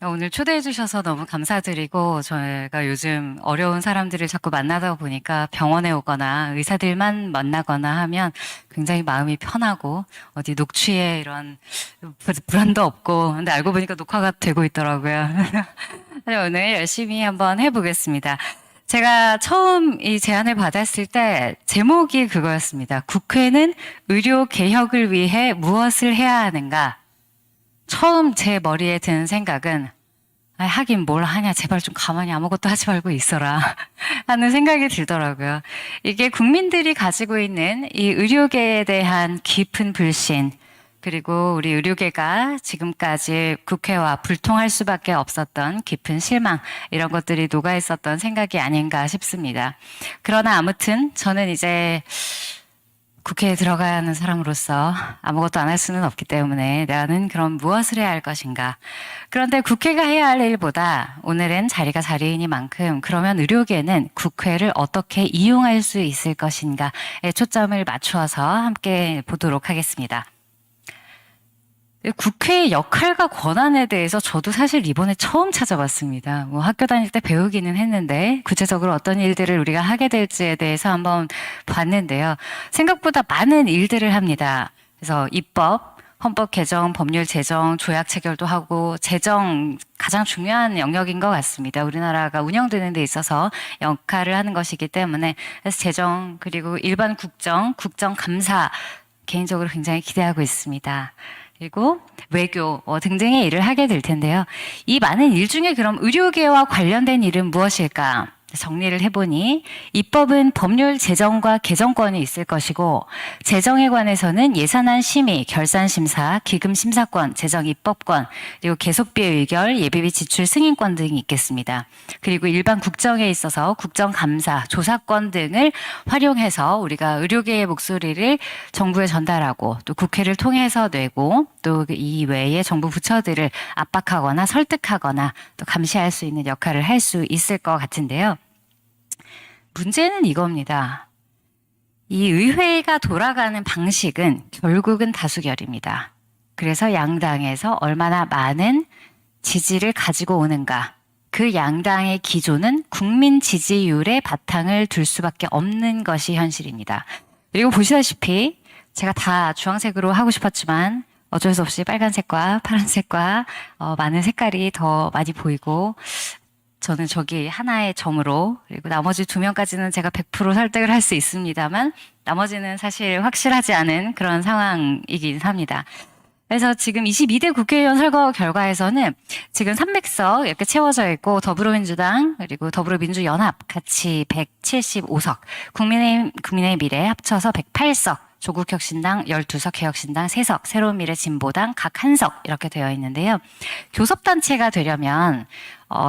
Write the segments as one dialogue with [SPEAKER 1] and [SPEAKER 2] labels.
[SPEAKER 1] 오늘 초대해 주셔서 너무 감사드리고, 저희가 요즘 어려운 사람들을 자꾸 만나다 보니까 병원에 오거나 의사들만 만나거나 하면 굉장히 마음이 편하고, 어디 녹취에 이런 불안도 없고, 근데 알고 보니까 녹화가 되고 있더라고요. 오늘 열심히 한번 해보겠습니다. 제가 처음 이 제안을 받았을 때 제목이 그거였습니다. 국회는 의료 개혁을 위해 무엇을 해야 하는가? 처음 제 머리에 든 생각은 하긴 뭘 하냐, 제발 좀 가만히 아무것도 하지 말고 있어라 하는 생각이 들더라고요. 이게 국민들이 가지고 있는 이 의료계에 대한 깊은 불신, 그리고 우리 의료계가 지금까지 국회와 불통할 수밖에 없었던 깊은 실망, 이런 것들이 녹아 있었던 생각이 아닌가 싶습니다. 그러나 아무튼 저는 이제 국회에 들어가야 하는 사람으로서 아무것도 안 할 수는 없기 때문에 나는 그럼 무엇을 해야 할 것인가. 그런데 국회가 해야 할 일보다 오늘은 자리가 자리이니만큼 그러면 의료계는 국회를 어떻게 이용할 수 있을 것인가에 초점을 맞추어서 함께 보도록 하겠습니다. 국회의 역할과 권한에 대해서 저도 사실 이번에 처음 찾아봤습니다. 학교 다닐 때 배우기는 했는데 구체적으로 어떤 일들을 우리가 하게 될지에 대해서 한번 봤는데요. 생각보다 많은 일들을 합니다. 그래서 입법, 헌법 개정, 법률 제정, 조약 체결도 하고 재정 가장 중요한 영역인 것 같습니다. 우리나라가 운영되는 데 있어서 역할을 하는 것이기 때문에 그래서 재정 그리고 일반 국정, 국정감사 개인적으로 굉장히 기대하고 있습니다. 그리고 외교 등등의 일을 하게 될 텐데요. 이 많은 일 중에 그럼 의료계와 관련된 일은 무엇일까? 정리를 해보니 입법은 법률 제정과 개정권이 있을 것이고 재정에 관해서는 예산안 심의, 결산 심사, 기금 심사권, 재정 입법권, 그리고 계속비 의결, 예비비 지출 승인권 등이 있겠습니다. 그리고 일반 국정에 있어서 국정감사, 조사권 등을 활용해서 우리가 의료계의 목소리를 정부에 전달하고 또 국회를 통해서 내고 또 이 외에 정부 부처들을 압박하거나 설득하거나 또 감시할 수 있는 역할을 할 수 있을 것 같은데요. 문제는 이겁니다. 이 의회가 돌아가는 방식은 결국은 다수결입니다. 그래서 양당에서 얼마나 많은 지지를 가지고 오는가. 그 양당의 기조는 국민 지지율에 바탕을 둘 수밖에 없는 것이 현실입니다. 그리고 보시다시피 제가 다 주황색으로 하고 싶었지만 어쩔 수 없이 빨간색과 파란색과 많은 색깔이 더 많이 보이고 저는 저기 하나의 점으로 그리고 나머지 2명까지는 제가 100% 설득을 할 수 있습니다만 나머지는 사실 확실하지 않은 그런 상황이긴 합니다. 그래서 지금 22대 국회의원 선거 결과에서는 지금 300석 이렇게 채워져 있고 더불어민주당 그리고 더불어민주연합 같이 175석, 국민의 미래 합쳐서 108석, 조국혁신당 12석, 개혁신당 3석, 새로운미래 진보당 각 1석 이렇게 되어 있는데요. 교섭단체가 되려면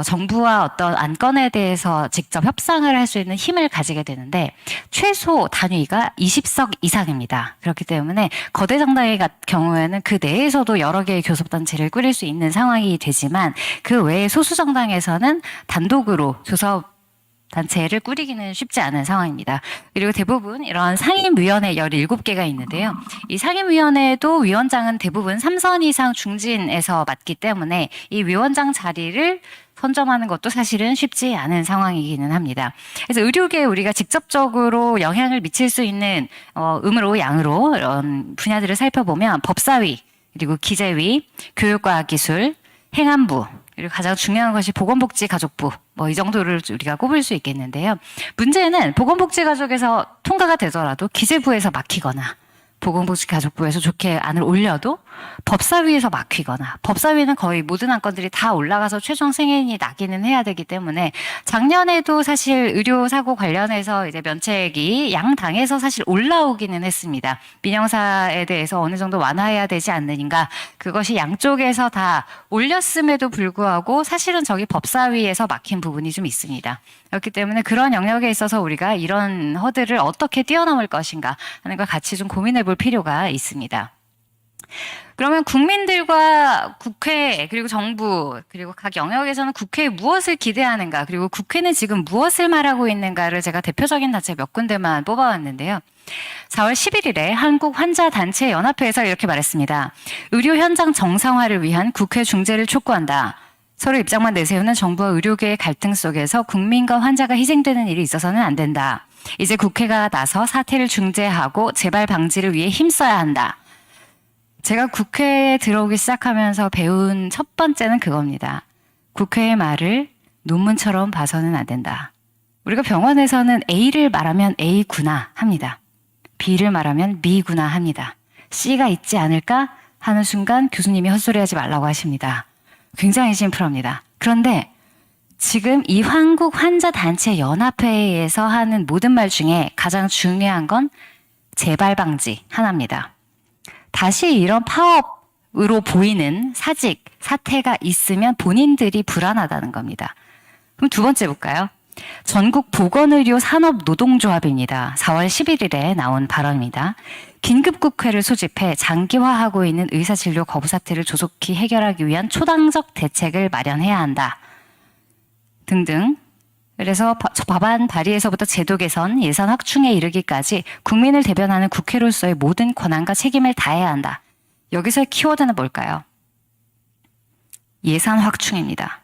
[SPEAKER 1] 정부와 어떤 안건에 대해서 직접 협상을 할 수 있는 힘을 가지게 되는데 최소 단위가 20석 이상입니다. 그렇기 때문에 거대 정당의 경우에는 그 내에서도 여러 개의 교섭단체를 꾸릴 수 있는 상황이 되지만 그 외에 소수 정당에서는 단독으로 교섭 단체를 꾸리기는 쉽지 않은 상황입니다. 그리고 대부분 이런 상임위원회 17개가 있는데요. 이 상임위원회도 위원장은 대부분 3선 이상 중진에서 맡기 때문에 이 위원장 자리를 선점하는 것도 사실은 쉽지 않은 상황이기는 합니다. 그래서 의료계에 우리가 직접적으로 영향을 미칠 수 있는 음으로 양으로 이런 분야들을 살펴보면 법사위, 그리고 기재위, 교육과학기술, 행안부, 그리고 가장 중요한 것이 보건복지가족부, 이 정도를 우리가 꼽을 수 있겠는데요. 문제는 보건복지가족에서 통과가 되더라도 기재부에서 막히거나 보건복지가족부에서 좋게 안을 올려도 법사위에서 막히거나 법사위는 거의 모든 안건들이 다 올라가서 최종 승인이 나기는 해야 되기 때문에 작년에도 사실 의료사고 관련해서 이제 면책이 양 당에서 사실 올라오기는 했습니다. 민영사에 대해서 어느 정도 완화해야 되지 않느냐. 그것이 양쪽에서 다 올렸음에도 불구하고 사실은 저기 법사위에서 막힌 부분이 좀 있습니다. 그렇기 때문에 그런 영역에 있어서 우리가 이런 허들을 어떻게 뛰어넘을 것인가 하는 걸 같이 좀 고민해 볼 필요가 있습니다. 그러면 국민들과 국회 그리고 정부 그리고 각 영역에서는 국회에 무엇을 기대하는가 그리고 국회는 지금 무엇을 말하고 있는가를 제가 대표적인 단체 몇 군데만 뽑아왔는데요. 4월 11일에 한국환자단체연합회에서 이렇게 말했습니다. 의료 현장 정상화를 위한 국회 중재를 촉구한다. 서로 입장만 내세우는 정부와 의료계의 갈등 속에서 국민과 환자가 희생되는 일이 있어서는 안 된다. 이제 국회가 나서 사태를 중재하고 재발 방지를 위해 힘써야 한다. 제가 국회에 들어오기 시작하면서 배운 첫 번째는 그겁니다. 국회의 말을 논문처럼 봐서는 안 된다. 우리가 병원에서는 A를 말하면 A구나 합니다. B를 말하면 B구나 합니다. C가 있지 않을까 하는 순간 교수님이 헛소리하지 말라고 하십니다. 굉장히 심플합니다. 그런데 지금 이 한국 환자단체 연합회에서 하는 모든 말 중에 가장 중요한 건 재발 방지 하나입니다. 다시 이런 파업으로 보이는 사직, 사태가 있으면 본인들이 불안하다는 겁니다. 그럼 두 번째 볼까요? 전국 보건의료 산업노동조합입니다. 4월 11일에 나온 발언입니다. 긴급국회를 소집해 장기화하고 있는 의사진료 거부 사태를 조속히 해결하기 위한 초당적 대책을 마련해야 한다. 등등. 그래서 법안 발의에서부터 제도 개선, 예산 확충에 이르기까지 국민을 대변하는 국회로서의 모든 권한과 책임을 다해야 한다. 여기서의 키워드는 뭘까요? 예산 확충입니다.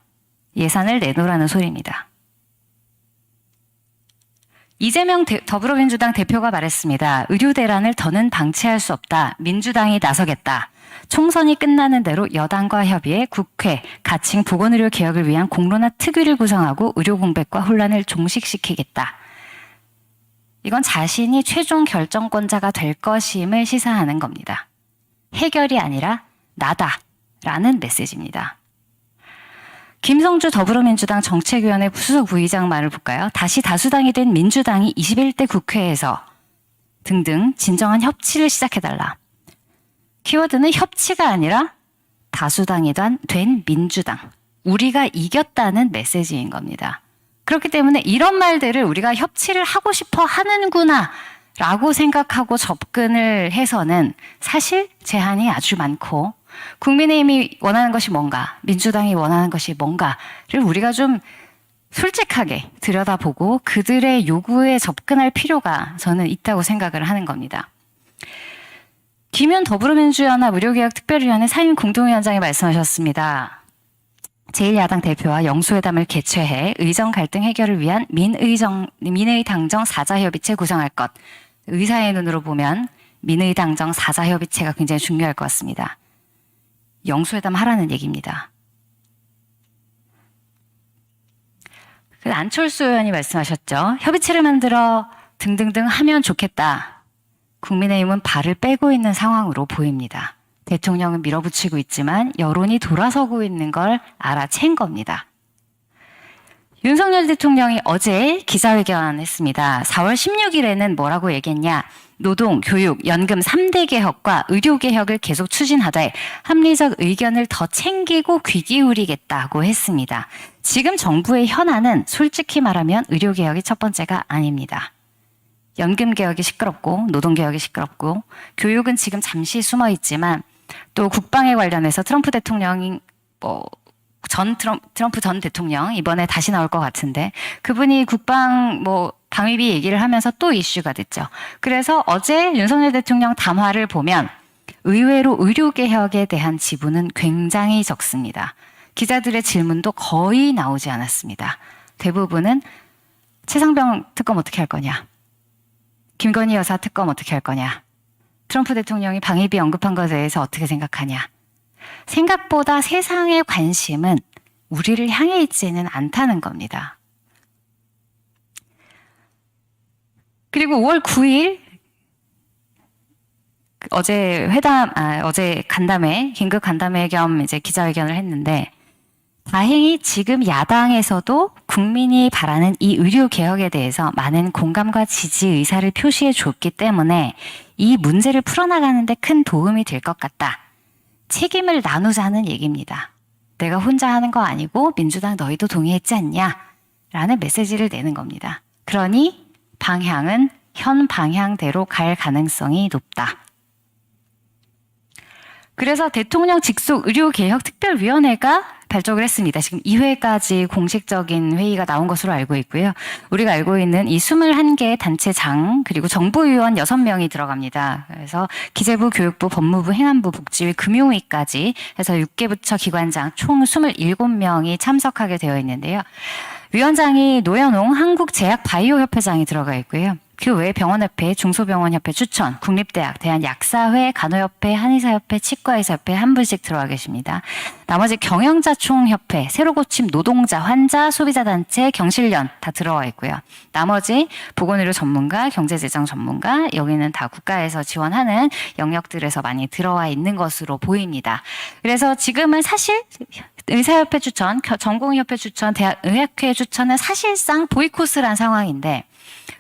[SPEAKER 1] 예산을 내놓으라는 소리입니다. 이재명 더불어민주당 대표가 말했습니다. 의료 대란을 더는 방치할 수 없다. 민주당이 나서겠다. 총선이 끝나는 대로 여당과 협의해 국회 가칭 보건의료 개혁을 위한 공론화 특위를 구성하고 의료 공백과 혼란을 종식시키겠다. 이건 자신이 최종 결정권자가 될 것임을 시사하는 겁니다. 해결이 아니라 나다라는 메시지입니다. 김성주 더불어민주당 정책위원회 수석 부의장 말을 볼까요? 다시 다수당이 된 민주당이 21대 국회에서 등등 진정한 협치를 시작해달라. 키워드는 협치가 아니라 다수당이 된 민주당. 우리가 이겼다는 메시지인 겁니다. 그렇기 때문에 이런 말들을 우리가 협치를 하고 싶어 하는구나 라고 생각하고 접근을 해서는 사실 제한이 아주 많고 국민의힘이 원하는 것이 뭔가, 민주당이 원하는 것이 뭔가를 우리가 좀 솔직하게 들여다보고 그들의 요구에 접근할 필요가 저는 있다고 생각을 하는 겁니다. 김윤 더불어민주연합 의료개혁특별위원회 상임 공동위원장이 말씀하셨습니다. 제1야당 대표와 영수회담을 개최해 의정 갈등 해결을 위한 민의당정 사자협의체 구성할 것. 의사의 눈으로 보면 민의당정 사자협의체가 굉장히 중요할 것 같습니다. 영수회담 하라는 얘기입니다. 안철수 의원이 말씀하셨죠. 협의체를 만들어 등등등 하면 좋겠다. 국민의힘은 발을 빼고 있는 상황으로 보입니다. 대통령은 밀어붙이고 있지만 여론이 돌아서고 있는 걸 알아챈 겁니다. 윤석열 대통령이 어제 기자회견했습니다. 4월 16일에는 뭐라고 얘기했냐. 노동, 교육, 연금 3대 개혁과 의료 개혁을 계속 추진하되 합리적 의견을 더 챙기고 귀 기울이겠다고 했습니다. 지금 정부의 현안은 솔직히 말하면 의료 개혁이 첫 번째가 아닙니다. 연금 개혁이 시끄럽고 노동 개혁이 시끄럽고 교육은 지금 잠시 숨어 있지만 또 국방에 관련해서 트럼프 대통령이 트럼프 전 대통령 이번에 다시 나올 것 같은데 그분이 국방 방위비 얘기를 하면서 또 이슈가 됐죠. 그래서 어제 윤석열 대통령 담화를 보면 의외로 의료개혁에 대한 지분은 굉장히 적습니다. 기자들의 질문도 거의 나오지 않았습니다. 대부분은 최상병 특검 어떻게 할 거냐? 김건희 여사 특검 어떻게 할 거냐? 트럼프 대통령이 방위비 언급한 것에 대해서 어떻게 생각하냐? 생각보다 세상의 관심은 우리를 향해 있지는 않다는 겁니다. 그리고 5월 9일 어제 간담회, 긴급 간담회 겸 이제 기자회견을 했는데 다행히 지금 야당에서도 국민이 바라는 이 의료 개혁에 대해서 많은 공감과 지지 의사를 표시해 줬기 때문에 이 문제를 풀어나가는 데 큰 도움이 될 것 같다. 책임을 나누자는 얘기입니다. 내가 혼자 하는 거 아니고 민주당 너희도 동의했지 않냐? 라는 메시지를 내는 겁니다. 그러니 방향은 현 방향대로 갈 가능성이 높다. 그래서 대통령 직속 의료개혁특별위원회가 발족을 했습니다. 지금 2회까지 공식적인 회의가 나온 것으로 알고 있고요. 우리가 알고 있는 이 21개 단체장 그리고 정부위원 6명이 들어갑니다. 그래서 기재부, 교육부, 법무부, 행안부, 복지위, 금융위까지 해서 6개 부처 기관장 총 27명이 참석하게 되어 있는데요. 위원장이 노현웅 한국제약바이오협회장이 들어가 있고요. 그 외에 병원협회, 중소병원협회 추천, 국립대학, 대한약사회, 간호협회, 한의사협회, 치과의사협회 한 분씩 들어와 계십니다. 나머지 경영자총협회, 새로고침 노동자, 환자, 소비자단체, 경실련 다 들어와 있고요. 나머지 보건의료 전문가, 경제재정 전문가, 여기는 다 국가에서 지원하는 영역들에서 많이 들어와 있는 것으로 보입니다. 그래서 지금은 사실 의사협회 추천, 전공의협회 추천, 대학의학회 추천은 사실상 보이콧을 한 상황인데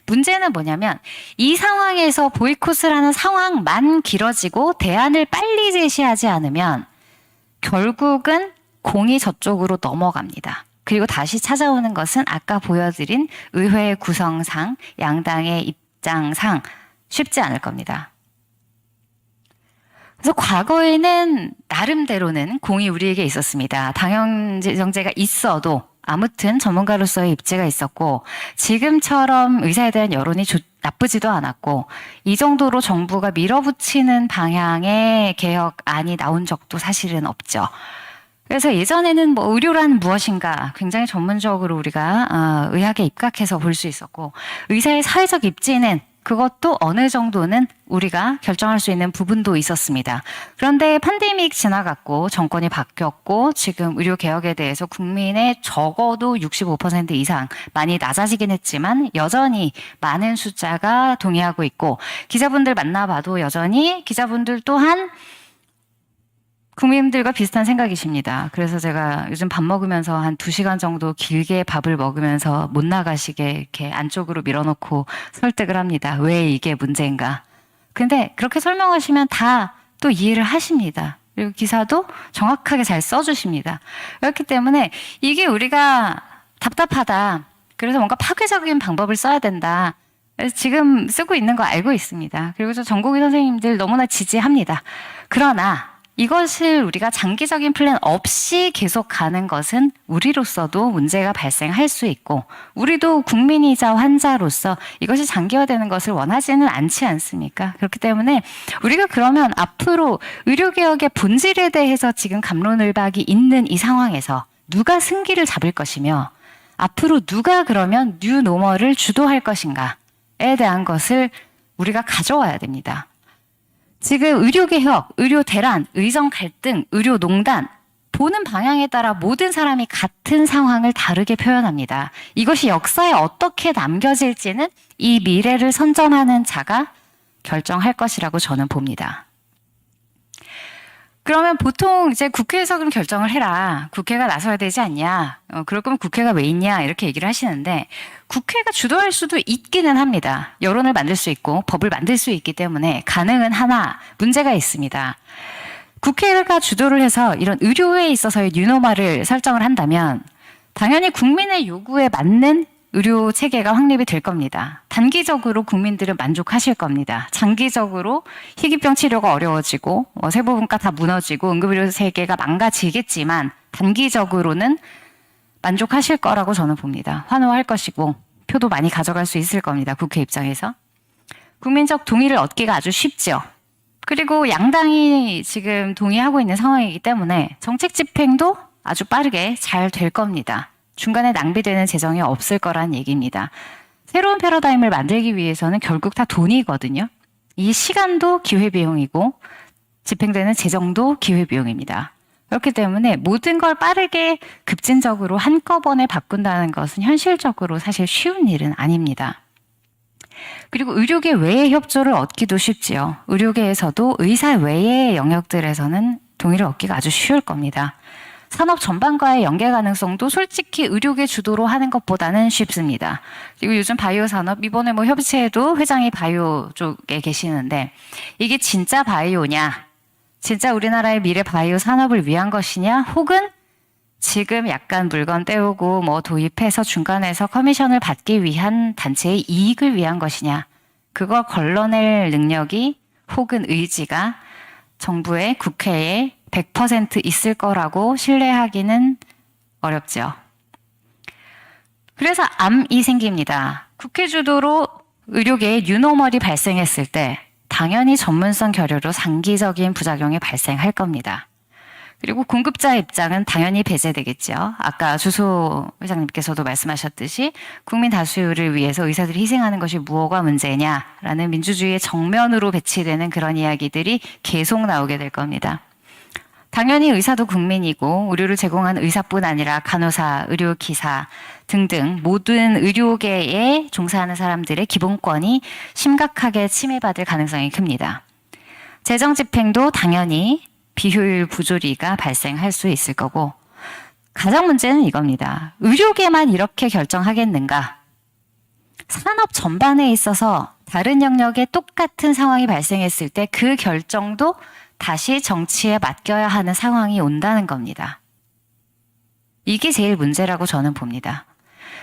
[SPEAKER 1] 문제는 뭐냐면 이 상황에서 보이콧을 하는 상황만 길어지고 대안을 빨리 제시하지 않으면 결국은 공이 저쪽으로 넘어갑니다. 그리고 다시 찾아오는 것은 아까 보여드린 의회 구성상, 양당의 입장상 쉽지 않을 겁니다. 그래서 과거에는 나름대로는 공이 우리에게 있었습니다. 당연정제가 있어도 아무튼 전문가로서의 입지가 있었고 지금처럼 의사에 대한 여론이 나쁘지도 않았고 이 정도로 정부가 밀어붙이는 방향의 개혁안이 나온 적도 사실은 없죠. 그래서 예전에는 뭐 의료란 무엇인가 굉장히 전문적으로 우리가 의학에 입각해서 볼 수 있었고 의사의 사회적 입지는 그것도 어느 정도는 우리가 결정할 수 있는 부분도 있었습니다. 그런데 팬데믹 지나갔고 정권이 바뀌었고 지금 의료개혁에 대해서 국민의 적어도 65% 이상 많이 낮아지긴 했지만 여전히 많은 숫자가 동의하고 있고 기자분들 만나봐도 여전히 기자분들 또한 국민들과 비슷한 생각이십니다. 그래서 제가 요즘 밥 먹으면서 한 2시간 정도 길게 밥을 먹으면서 못 나가시게 이렇게 안쪽으로 밀어놓고 설득을 합니다. 왜 이게 문제인가. 근데 그렇게 설명하시면 다 또 이해를 하십니다. 그리고 기사도 정확하게 잘 써주십니다. 그렇기 때문에 이게 우리가 답답하다. 그래서 뭔가 파괴적인 방법을 써야 된다. 그래서 지금 쓰고 있는 거 알고 있습니다. 그리고 저 전공의 선생님들 너무나 지지합니다. 그러나 이것을 우리가 장기적인 플랜 없이 계속 가는 것은 우리로서도 문제가 발생할 수 있고 우리도 국민이자 환자로서 이것이 장기화되는 것을 원하지는 않지 않습니까? 그렇기 때문에 우리가 그러면 앞으로 의료개혁의 본질에 대해서 지금 갑론을박이 있는 이 상황에서 누가 승기를 잡을 것이며 앞으로 누가 그러면 뉴노멀을 주도할 것인가에 대한 것을 우리가 가져와야 됩니다. 지금 의료개혁, 의료대란, 의정갈등, 의료농단 보는 방향에 따라 모든 사람이 같은 상황을 다르게 표현합니다. 이것이 역사에 어떻게 남겨질지는 이 미래를 선점하는 자가 결정할 것이라고 저는 봅니다. 그러면 보통 이제 국회에서 그럼 결정을 해라. 국회가 나서야 되지 않냐. 그럴 거면 국회가 왜 있냐. 이렇게 얘기를 하시는데 국회가 주도할 수도 있기는 합니다. 여론을 만들 수 있고 법을 만들 수 있기 때문에 가능은 하나 문제가 있습니다. 국회가 주도를 해서 이런 의료에 있어서의 뉴노멀을 설정을 한다면 당연히 국민의 요구에 맞는 의료 체계가 확립이 될 겁니다. 단기적으로 국민들은 만족하실 겁니다. 장기적으로 희귀병 치료가 어려워지고 세부분과 다 무너지고 응급의료 체계가 망가지겠지만 단기적으로는 만족하실 거라고 저는 봅니다. 환호할 것이고 표도 많이 가져갈 수 있을 겁니다. 국회 입장에서. 국민적 동의를 얻기가 아주 쉽죠. 그리고 양당이 지금 동의하고 있는 상황이기 때문에 정책 집행도 아주 빠르게 잘 될 겁니다. 중간에 낭비되는 재정이 없을 거란 얘기입니다. 새로운 패러다임을 만들기 위해서는 결국 다 돈이거든요. 이 시간도 기회비용이고 집행되는 재정도 기회비용입니다. 그렇기 때문에 모든 걸 빠르게 급진적으로 한꺼번에 바꾼다는 것은 현실적으로 사실 쉬운 일은 아닙니다. 그리고 의료계 외의 협조를 얻기도 쉽지요. 의료계에서도 의사 외의 영역들에서는 동의를 얻기가 아주 쉬울 겁니다. 산업 전반과의 연계 가능성도 솔직히 의료계 주도로 하는 것보다는 쉽습니다. 그리고 요즘 바이오 산업, 이번에 뭐 협의체에도 회장이 바이오 쪽에 계시는데 이게 진짜 바이오냐? 진짜 우리나라의 미래 바이오 산업을 위한 것이냐? 혹은 지금 약간 물건 떼우고 뭐 도입해서 중간에서 커미션을 받기 위한 단체의 이익을 위한 것이냐? 그걸 걸러낼 능력이 혹은 의지가 정부의 국회에 100% 있을 거라고 신뢰하기는 어렵죠. 그래서 암이 생깁니다. 국회 주도로 의료계에 뉴노멀이 발생했을 때 당연히 전문성 결여로 장기적인 부작용이 발생할 겁니다. 그리고 공급자 입장은 당연히 배제되겠죠. 아까 주소 회장님께서도 말씀하셨듯이 국민 다수를 위해서 의사들이 희생하는 것이 무엇가 문제냐라는 민주주의의 정면으로 배치되는 그런 이야기들이 계속 나오게 될 겁니다. 당연히 의사도 국민이고 의료를 제공하는 의사뿐 아니라 간호사, 의료기사 등등 모든 의료계에 종사하는 사람들의 기본권이 심각하게 침해받을 가능성이 큽니다. 재정 집행도 당연히 비효율 부조리가 발생할 수 있을 거고 가장 문제는 이겁니다. 의료계만 이렇게 결정하겠는가? 산업 전반에 있어서 다른 영역에 똑같은 상황이 발생했을 때 그 결정도 다시 정치에 맡겨야 하는 상황이 온다는 겁니다. 이게 제일 문제라고 저는 봅니다.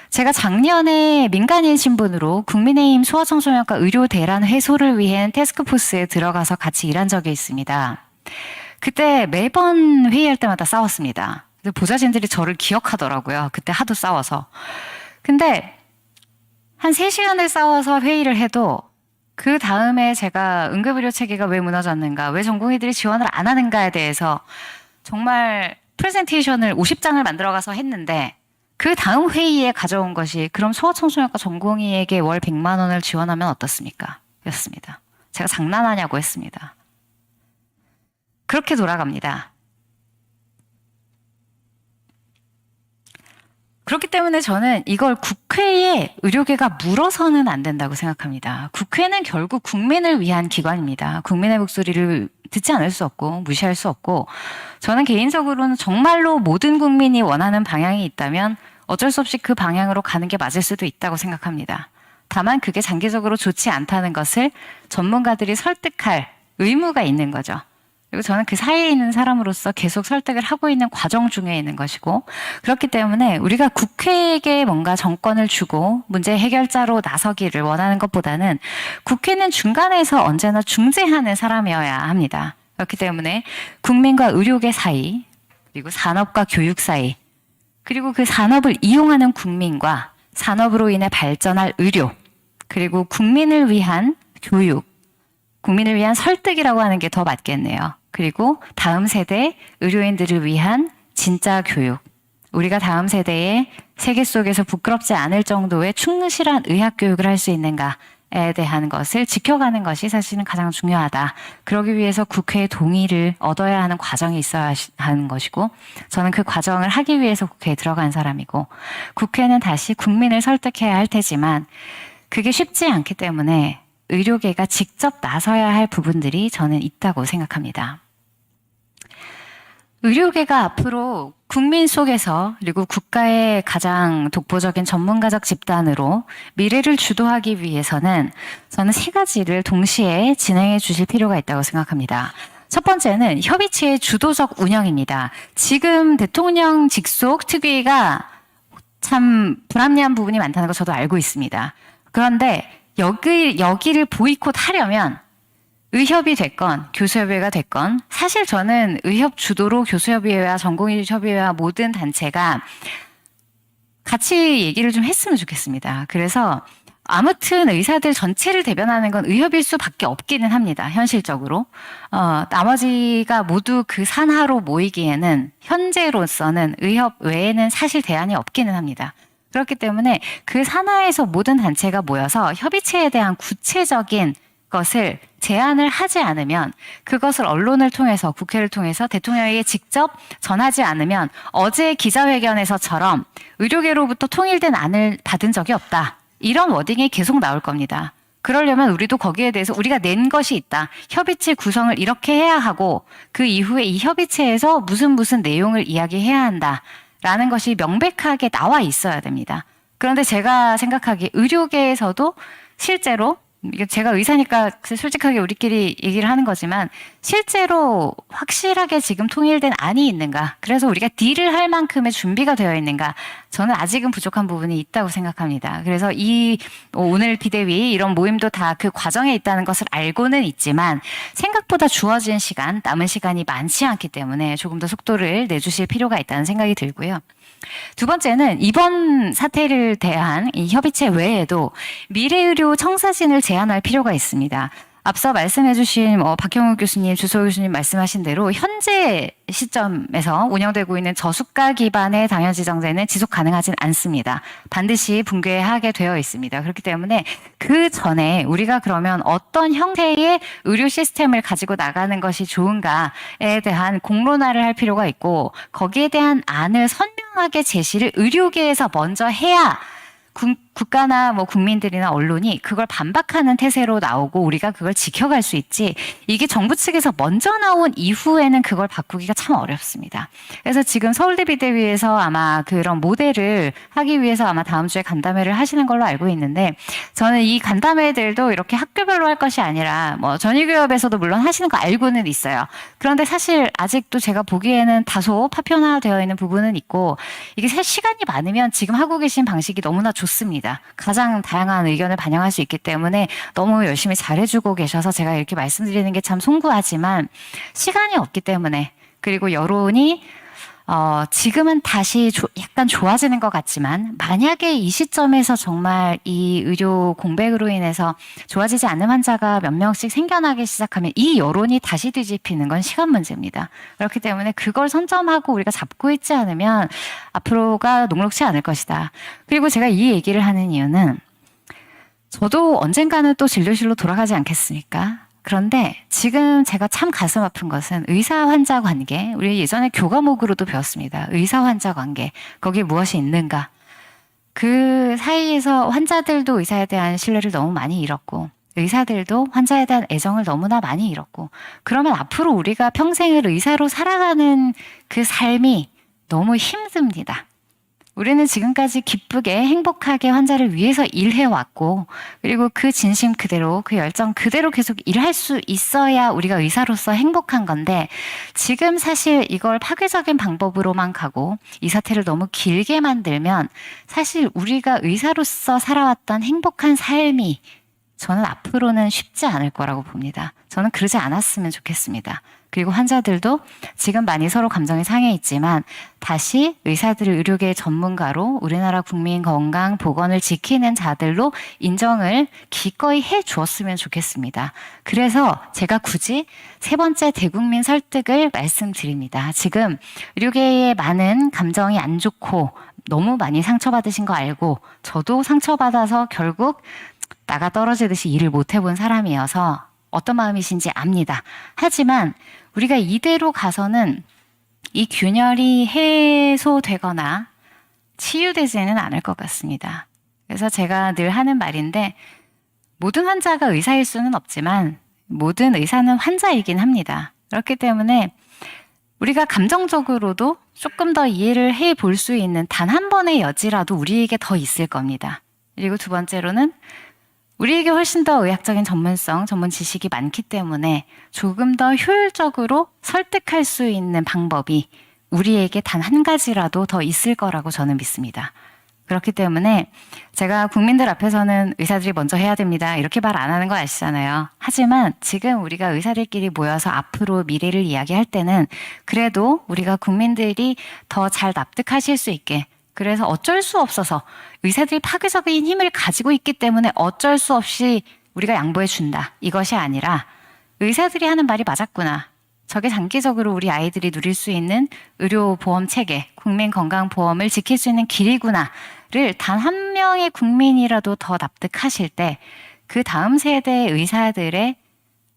[SPEAKER 1] 제가 작년에 민간인 신분으로 국민의힘 소아청소년과 의료 대란 해소를 위한 태스크포스에 들어가서 같이 일한 적이 있습니다. 그때 매번 회의할 때마다 싸웠습니다. 보좌진들이 저를 기억하더라고요. 그때 하도 싸워서. 근데 한 3시간을 싸워서 회의를 해도 그 다음에 제가 응급의료 체계가 왜 무너졌는가, 왜 전공의들이 지원을 안 하는가에 대해서 정말 프레젠테이션을 50장을 만들어가서 했는데 그 다음 회의에 가져온 것이 그럼 소아청소년과 전공의에게 월 100만 원을 지원하면 어떻습니까? 였습니다. 제가 장난하냐고 했습니다. 그렇게 돌아갑니다. 그렇기 때문에 저는 이걸 국회에 의료계가 물어서는 안 된다고 생각합니다. 국회는 결국 국민을 위한 기관입니다. 국민의 목소리를 듣지 않을 수 없고 무시할 수 없고 저는 개인적으로는 정말로 모든 국민이 원하는 방향이 있다면 어쩔 수 없이 그 방향으로 가는 게 맞을 수도 있다고 생각합니다. 다만 그게 장기적으로 좋지 않다는 것을 전문가들이 설득할 의무가 있는 거죠. 그리고 저는 그 사이에 있는 사람으로서 계속 설득을 하고 있는 과정 중에 있는 것이고 그렇기 때문에 우리가 국회에게 뭔가 정권을 주고 문제 해결자로 나서기를 원하는 것보다는 국회는 중간에서 언제나 중재하는 사람이어야 합니다. 그렇기 때문에 국민과 의료계 사이 그리고 산업과 교육 사이 그리고 그 산업을 이용하는 국민과 산업으로 인해 발전할 의료 그리고 국민을 위한 교육 국민을 위한 설득이라고 하는 게 더 맞겠네요. 그리고 다음 세대 의료인들을 위한 진짜 교육. 우리가 다음 세대에 세계 속에서 부끄럽지 않을 정도의 충실한 의학 교육을 할 수 있는가에 대한 것을 지켜가는 것이 사실은 가장 중요하다. 그러기 위해서 국회의 동의를 얻어야 하는 과정이 있어야 하는 것이고 저는 그 과정을 하기 위해서 국회에 들어간 사람이고 국회는 다시 국민을 설득해야 할 테지만 그게 쉽지 않기 때문에 의료계가 직접 나서야 할 부분들이 저는 있다고 생각합니다. 의료계가 앞으로 국민 속에서 그리고 국가의 가장 독보적인 전문가적 집단으로 미래를 주도하기 위해서는 저는 3가지를 동시에 진행해 주실 필요가 있다고 생각합니다. 첫 번째는 협의체의 주도적 운영입니다. 지금 대통령 직속 특위가 참 불합리한 부분이 많다는 거 저도 알고 있습니다. 그런데 여기를 보이콧하려면 의협이 됐건 교수협의회가 됐건 사실 저는 의협 주도로 교수협의회와 전공의협의회와 모든 단체가 같이 얘기를 좀 했으면 좋겠습니다. 그래서 아무튼 의사들 전체를 대변하는 건 의협일 수밖에 없기는 합니다. 현실적으로. 나머지가 모두 그 산하로 모이기에는 현재로서는 의협 외에는 사실 대안이 없기는 합니다. 그렇기 때문에 그 산하에서 모든 단체가 모여서 협의체에 대한 구체적인 것을 제안을 하지 않으면 그것을 언론을 통해서 국회를 통해서 대통령에게 직접 전하지 않으면 어제 기자회견에서처럼 의료계로부터 통일된 안을 받은 적이 없다. 이런 워딩이 계속 나올 겁니다. 그러려면 우리도 거기에 대해서 우리가 낸 것이 있다. 협의체 구성을 이렇게 해야 하고 그 이후에 이 협의체에서 무슨 내용을 이야기해야 한다. 라는 것이 명백하게 나와 있어야 됩니다. 그런데 제가 생각하기에 의료계에서도 실제로 제가 의사니까 솔직하게 우리끼리 얘기를 하는 거지만 실제로 확실하게 지금 통일된 안이 있는가? 그래서 우리가 딜을 할 만큼의 준비가 되어 있는가? 저는 아직은 부족한 부분이 있다고 생각합니다. 그래서 오늘 비대위 이런 모임도 다 그 과정에 있다는 것을 알고는 있지만 생각보다 주어진 시간, 남은 시간이 많지 않기 때문에 조금 더 속도를 내주실 필요가 있다는 생각이 들고요. 두 번째는 이번 사태를 대한 이 협의체 외에도 미래의료 청사진을 제안할 필요가 있습니다. 앞서 말씀해주신 박형우 교수님, 주소 교수님 말씀하신 대로 현재 시점에서 운영되고 있는 저수가 기반의 당연지정제는 지속 가능하진 않습니다. 반드시 붕괴하게 되어 있습니다. 그렇기 때문에 그 전에 우리가 그러면 어떤 형태의 의료 시스템을 가지고 나가는 것이 좋은가에 대한 공론화를 할 필요가 있고 거기에 대한 안을 선명하게 제시를 의료계에서 먼저 해야 국가나 국민들이나 언론이 그걸 반박하는 태세로 나오고 우리가 그걸 지켜갈 수 있지, 이게 정부 측에서 먼저 나온 이후에는 그걸 바꾸기가 참 어렵습니다. 그래서 지금 서울대 비대위에서 아마 그런 모델을 하기 위해서 아마 다음 주에 간담회를 하시는 걸로 알고 있는데, 저는 이 간담회들도 이렇게 학교별로 할 것이 아니라 전위교협에서도 물론 하시는 거 알고는 있어요. 그런데 사실 아직도 제가 보기에는 다소 파편화되어 있는 부분은 있고, 이게 시간이 많으면 지금 하고 계신 방식이 너무나 좋습니다. 가장 다양한 의견을 반영할 수 있기 때문에 너무 열심히 잘해주고 계셔서 제가 이렇게 말씀드리는 게 참 송구하지만, 시간이 없기 때문에, 그리고 여론이 지금은 다시 약간 좋아지는 것 같지만 만약에 이 시점에서 정말 이 의료 공백으로 인해서 좋아지지 않는 환자가 몇 명씩 생겨나기 시작하면 이 여론이 다시 뒤집히는 건 시간 문제입니다. 그렇기 때문에 그걸 선점하고 우리가 잡고 있지 않으면 앞으로가 녹록지 않을 것이다. 그리고 제가 이 얘기를 하는 이유는 저도 언젠가는 또 진료실로 돌아가지 않겠습니까? 그런데 지금 제가 참 가슴 아픈 것은 의사-환자 관계, 우리 예전에 교과목으로도 배웠습니다. 의사-환자 관계, 거기에 무엇이 있는가. 그 사이에서 환자들도 의사에 대한 신뢰를 너무 많이 잃었고, 의사들도 환자에 대한 애정을 너무나 많이 잃었고, 그러면 앞으로 우리가 평생을 의사로 살아가는 그 삶이 너무 힘듭니다. 우리는 지금까지 기쁘게 행복하게 환자를 위해서 일해왔고, 그리고 그 진심 그대로, 그 열정 그대로 계속 일할 수 있어야 우리가 의사로서 행복한 건데, 지금 사실 이걸 파괴적인 방법으로만 가고 이 사태를 너무 길게 만들면 사실 우리가 의사로서 살아왔던 행복한 삶이 저는 앞으로는 쉽지 않을 거라고 봅니다. 저는 그러지 않았으면 좋겠습니다. 그리고 환자들도 지금 많이 서로 감정이 상해 있지만 다시 의사들을 의료계 전문가로 우리나라 국민 건강 보건을 지키는 자들로 인정을 기꺼이 해 주었으면 좋겠습니다. 그래서 제가 굳이 세 번째 대국민 설득을 말씀드립니다. 지금 의료계에 많은 감정이 안 좋고 너무 많이 상처받으신 거 알고, 저도 상처받아서 결국 나가 떨어지듯이 일을 못 해본 사람이어서 어떤 마음이신지 압니다. 하지만 우리가 이대로 가서는 이 균열이 해소되거나 치유되지는 않을 것 같습니다. 그래서 제가 늘 하는 말인데, 모든 환자가 의사일 수는 없지만 모든 의사는 환자이긴 합니다. 그렇기 때문에 우리가 감정적으로도 조금 더 이해를 해볼 수 있는 단 한 번의 여지라도 우리에게 더 있을 겁니다. 그리고 두 번째로는 우리에게 훨씬 더 의학적인 전문성, 전문 지식이 많기 때문에 조금 더 효율적으로 설득할 수 있는 방법이 우리에게 단 한 가지라도 더 있을 거라고 저는 믿습니다. 그렇기 때문에 제가 국민들 앞에서는 의사들이 먼저 해야 됩니다, 이렇게 말 안 하는 거 아시잖아요. 하지만 지금 우리가 의사들끼리 모여서 앞으로 미래를 이야기할 때는 그래도 우리가 국민들이 더 잘 납득하실 수 있게, 그래서 어쩔 수 없어서 의사들이 파괴적인 힘을 가지고 있기 때문에 어쩔 수 없이 우리가 양보해 준다, 이것이 아니라 의사들이 하는 말이 맞았구나, 저게 장기적으로 우리 아이들이 누릴 수 있는 의료보험 체계, 국민건강보험을 지킬 수 있는 길이구나를 단 한 명의 국민이라도 더 납득하실 때 그 다음 세대의 의사들의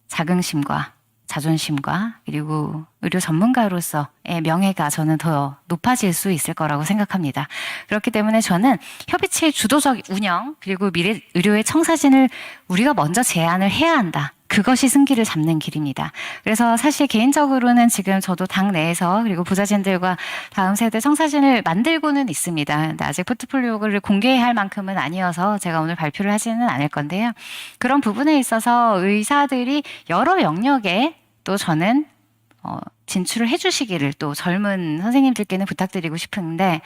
[SPEAKER 1] 자긍심과 자존심과 그리고 의료 전문가로서의 명예가 저는 더 높아질 수 있을 거라고 생각합니다. 그렇기 때문에 저는 협의체의 주도적 운영, 그리고 미래 의료의 청사진을 우리가 먼저 제안을 해야 한다. 그것이 승기를 잡는 길입니다. 그래서 사실 개인적으로는 지금 저도 당 내에서 그리고 부자진들과 다음 세대 청사진을 만들고는 있습니다. 근데 아직 포트폴리오를 공개할 만큼은 아니어서 제가 오늘 발표를 하지는 않을 건데요. 그런 부분에 있어서 의사들이 여러 영역에 또 저는 진출을 해주시기를 또 젊은 선생님들께는 부탁드리고 싶은데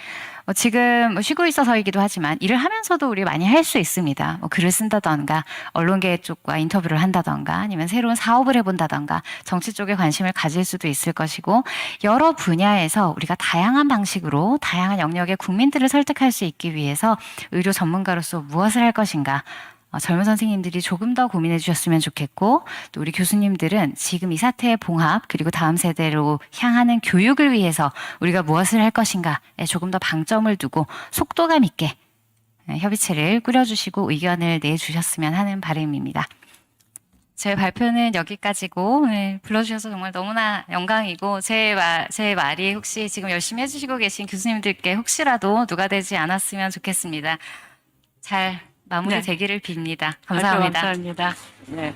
[SPEAKER 1] 지금 쉬고 있어서이기도 하지만 일을 하면서도 우리 많이 할 수 있습니다. 글을 쓴다던가 언론계 쪽과 인터뷰를 한다던가 아니면 새로운 사업을 해본다던가 정치 쪽에 관심을 가질 수도 있을 것이고 여러 분야에서 우리가 다양한 방식으로 다양한 영역의 국민들을 설득할 수 있기 위해서 의료 전문가로서 무엇을 할 것인가 젊은 선생님들이 조금 더 고민해 주셨으면 좋겠고 또 우리 교수님들은 지금 이 사태의 봉합 그리고 다음 세대로 향하는 교육을 위해서 우리가 무엇을 할 것인가에 조금 더 방점을 두고 속도감 있게 협의체를 꾸려주시고 의견을 내주셨으면 하는 바람입니다. 제 발표는 여기까지고 불러주셔서 정말 너무나 영광이고 제 말이 혹시 지금 열심히 해주시고 계신 교수님들께 혹시라도 누가 되지 않았으면 좋겠습니다. 잘 마무리 되기를 빕니다. 감사합니다.
[SPEAKER 2] 감사합니다. 네.